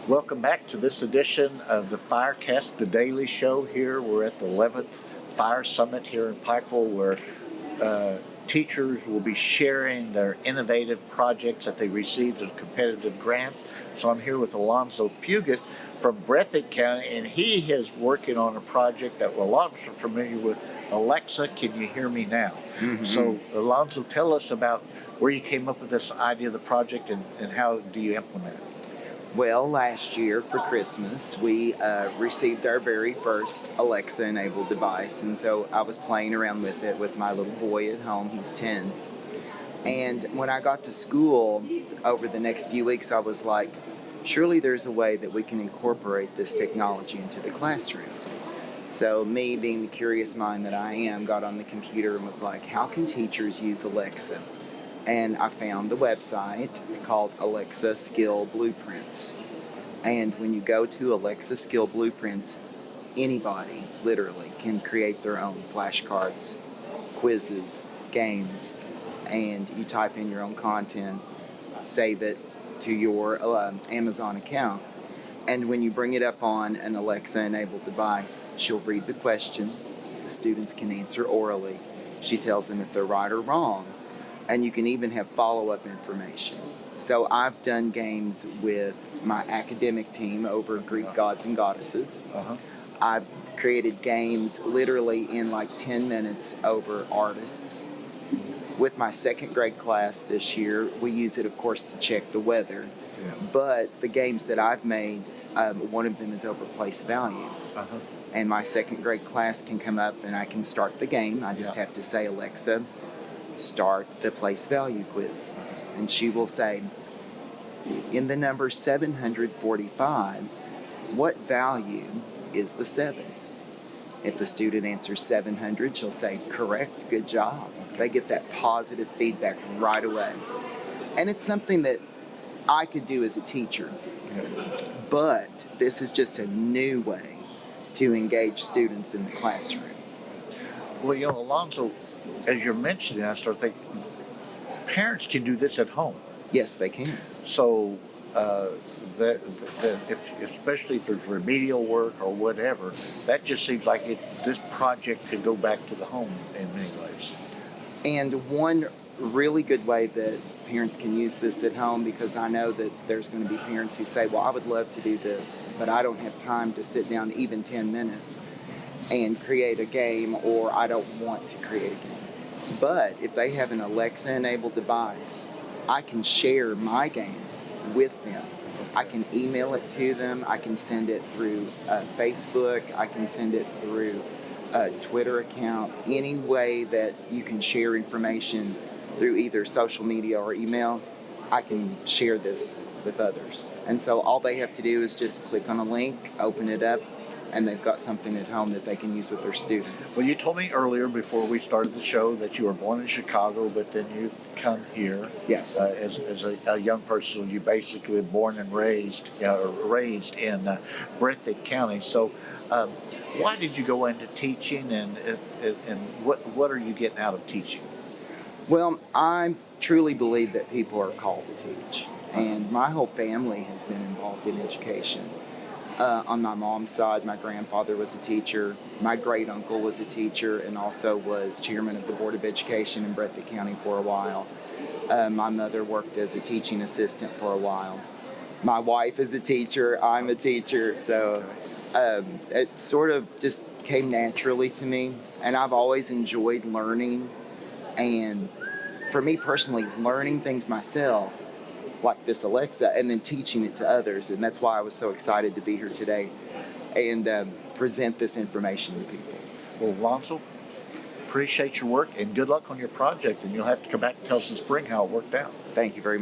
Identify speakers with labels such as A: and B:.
A: Welcome back to this edition of the Firecast, the daily show here. We're at the 11th Fire Summit here in Pikeville, where teachers will be sharing their innovative projects that they received as competitive grants. So I'm here with Alonzo Fugate from Breathitt County, and he is working on a project that a lot of us are familiar with, Alexa, Can You Hear Me Now? Mm-hmm. So Alonzo, tell us about where you came up with this idea of the project and how do you implement it?
B: Well, last year for Christmas, we received our very first Alexa-enabled device, and so I was playing around with it with my little boy at home. He's 10. And when I got to school over the next few weeks, I was like, surely there's a way that we can incorporate this technology into the classroom. So me, being the curious mind that I am, got on the computer and was like, how can teachers use Alexa? And I found the website called Alexa Skill Blueprints. And when you go to Alexa Skill Blueprints, anybody literally can create their own flashcards, quizzes, games, and you type in your own content, save it to your Amazon account. And when you bring it up on an Alexa-enabled device, she'll read the question. The students can answer orally. She tells them if they're right or wrong. And you can even have follow-up information. So I've done games with my academic team over Greek gods and goddesses. I've created games literally in like 10 minutes over artists. With my second grade class this year, we use it, of course, to check the weather. But the games that I've made, one of them is over place value. And my second grade class can come up and I can start the game. I just have to say, Alexa, start the place value quiz. And she will say, in the number 745, what value is the 7? If the student answers 700, she'll say, correct, good job. They get that positive feedback right away. And it's something that I could do as a teacher. But this is just a new way to engage students in the classroom.
A: Well, Alonzo, as you're mentioning, I start thinking, parents can do this at home.
B: Yes, they can.
A: So, especially if there's remedial work or whatever, that just seems like this project could go back to the home in many ways.
B: And one really good way that parents can use this at home, because I know that there's going to be parents who say, well, I would love to do this, but I don't have time to sit down even 10 minutes and create a game, or I don't want to create a game. But if they have an Alexa-enabled device, I can share my games with them. I can email it to them. I can send it through Facebook. I can send it through a Twitter account. Any way that you can share information through either social media or email, I can share this with others. And so all they have to do is just click on a link, open it up, and they've got something at home that they can use with their students.
A: Well, you told me earlier before we started the show that you were born in Chicago, but then you come here.
B: Yes.
A: As a young person, you basically were born and raised in Breathitt County. So why did you go into teaching, and what are you getting out of teaching?
B: Well, I truly believe that people are called to teach. And my whole family has been involved in education. On my mom's side, my grandfather was a teacher. My great uncle was a teacher and also was chairman of the Board of Education in Breathitt County for a while. My mother worked as a teaching assistant for a while. My wife is a teacher. I'm a teacher. So it sort of just came naturally to me. And I've always enjoyed learning. And for me personally, learning things myself, like this Alexa, and then teaching it to others. And that's why I was so excited to be here today and present this information to people.
A: Well, Alonzo, appreciate your work and good luck on your project. And you'll have to come back and tell us in spring how it worked out.
B: Thank you very much.